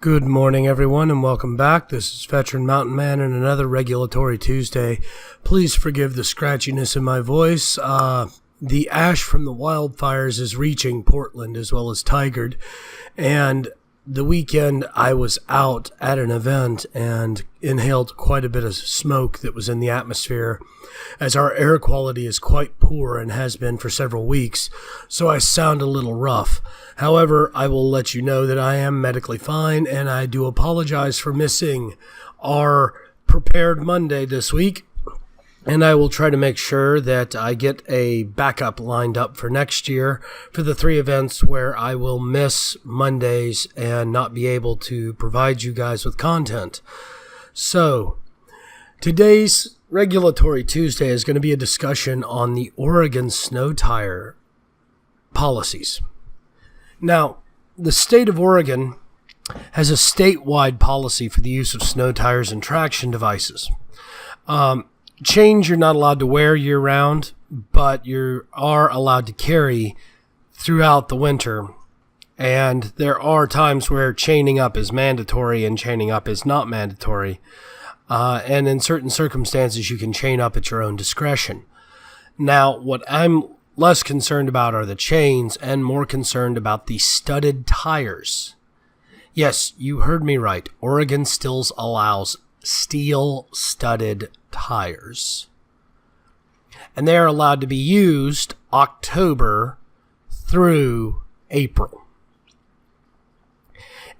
Good morning, everyone, and welcome back. This is Veteran Mountain Man and another Regulatory Tuesday. Please forgive the scratchiness in my voice. The ash from the wildfires is reaching Portland as well as Tigard, and the weekend I was out at an event and inhaled quite a bit of smoke that was in the atmosphere, as our air quality is quite poor and has been for several weeks, so I sound a little rough. However, I will let you know that I am medically fine, and I do apologize for missing our Prepared Monday this week, and I will try to make sure that I get a backup lined up for next year for the 3 events where I will miss Mondays and not be able to provide you guys with content. So, today's Regulatory Tuesday is going to be a discussion on the Oregon snow tire policies. Now, the state of Oregon has a statewide policy for the use of snow tires and traction devices. Chains you're not allowed to wear year-round, but you are allowed to carry throughout the winter. And there are times where chaining up is mandatory and chaining up is not mandatory. And in certain circumstances, you can chain up at your own discretion. Now, what I'm less concerned about are the chains and more concerned about the studded tires. Yes, you heard me right. Oregon still allows steel studded tires. And they are allowed to be used October through April.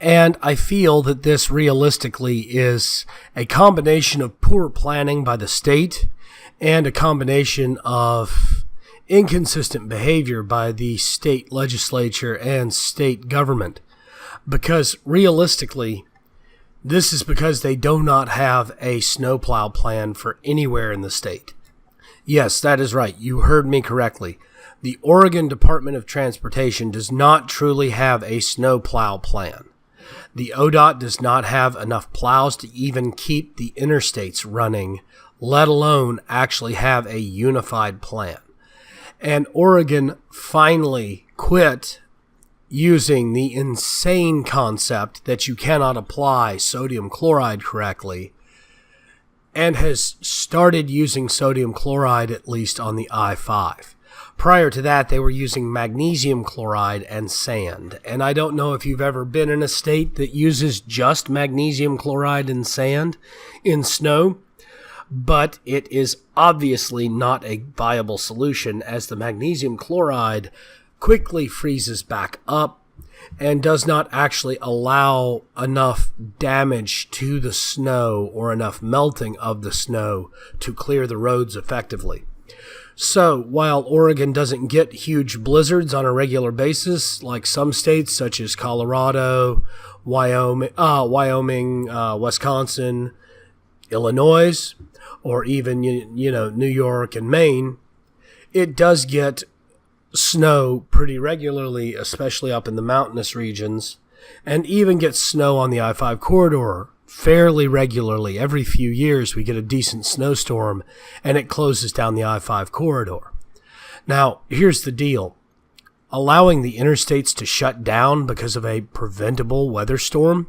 And I feel that this realistically is a combination of poor planning by the state and a combination of inconsistent behavior by the state legislature and state government. Because realistically, this is because they do not have a snowplow plan for anywhere in the state. Yes, that is right. You heard me correctly. The Oregon Department of Transportation does not truly have a snowplow plan. The ODOT does not have enough plows to even keep the interstates running, let alone actually have a unified plan. And Oregon finally quit using the insane concept that you cannot apply sodium chloride correctly, and has started using sodium chloride at least on the I-5. Prior to that, they were using magnesium chloride and sand. And I don't know if you've ever been in a state that uses just magnesium chloride and sand in snow, but it is obviously not a viable solution, as the magnesium chloride quickly freezes back up and does not actually allow enough damage to the snow or enough melting of the snow to clear the roads effectively. So, while Oregon doesn't get huge blizzards on a regular basis, like some states such as Colorado, Wyoming, Wisconsin, Illinois, or even New York and Maine, it does get snow pretty regularly, especially up in the mountainous regions, and even gets snow on the I-5 corridor fairly regularly. Every few years we get a decent snowstorm and it closes down the I-5 corridor. Now, here's the deal. Allowing the interstates to shut down because of a preventable weather storm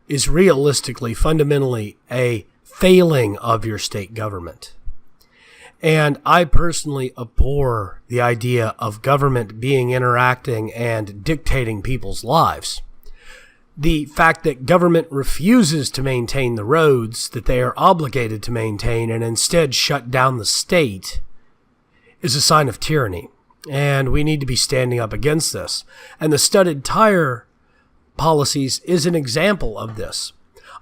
is realistically, fundamentally, a failing of your state government. And I personally abhor the idea of government interacting and dictating people's lives. The fact that government refuses to maintain the roads that they are obligated to maintain and instead shut down the state is a sign of tyranny. And we need to be standing up against this. And the studded tire policies is an example of this.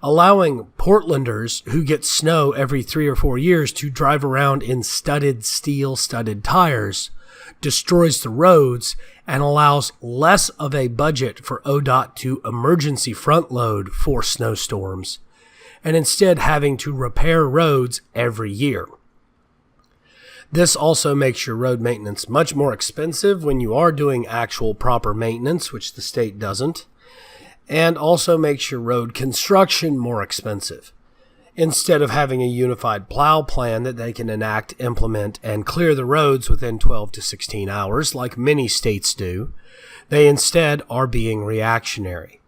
Allowing Portlanders who get snow every 3 or 4 years to drive around in steel studded tires destroys the roads and allows less of a budget for ODOT to emergency front load for snowstorms, and instead having to repair roads every year. This also makes your road maintenance much more expensive when you are doing actual proper maintenance, which the state doesn't, and also makes your road construction more expensive. Instead of having a unified plow plan that they can enact, implement, and clear the roads within 12 to 16 hours, like many states do, they instead are being reactionary.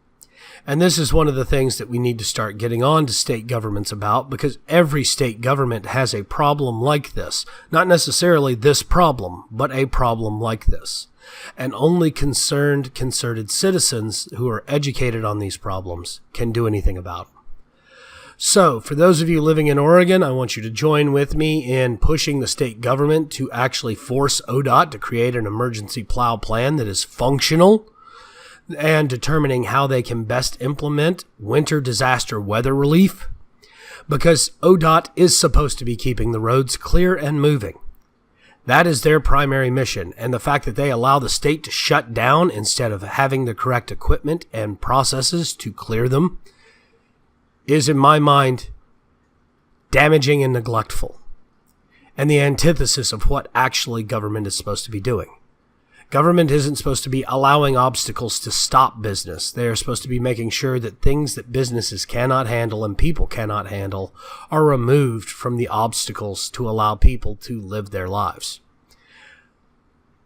And this is one of the things that we need to start getting on to state governments about, because every state government has a problem like this. Not necessarily this problem, but a problem like this. And only concerned, concerted citizens who are educated on these problems can do anything about them. So, for those of you living in Oregon, I want you to join with me in pushing the state government to actually force ODOT to create an emergency plow plan that is functional, and determining how they can best implement winter disaster weather relief, because ODOT is supposed to be keeping the roads clear and moving. That is their primary mission, and the fact that they allow the state to shut down instead of having the correct equipment and processes to clear them is, in my mind, damaging and neglectful, and the antithesis of what actually government is supposed to be doing. Government isn't supposed to be allowing obstacles to stop business. They are supposed to be making sure that things that businesses cannot handle and people cannot handle are removed from the obstacles to allow people to live their lives.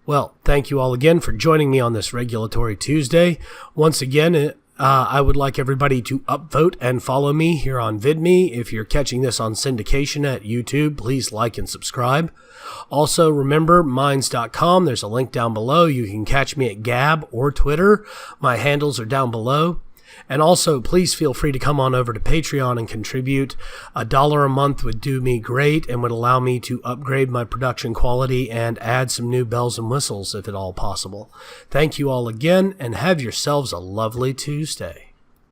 Well, thank you all again for joining me on this Regulatory Tuesday. Once again, I would like everybody to upvote and follow me here on VidMe. If you're catching this on syndication at YouTube, please like and subscribe. Also, remember, minds.com. There's a link down below. You can catch me at Gab or Twitter. My handles are down below. And also, please feel free to come on over to Patreon and contribute. $1 a month would do me great and would allow me to upgrade my production quality and add some new bells and whistles if at all possible. Thank you all again, and have yourselves a lovely Tuesday.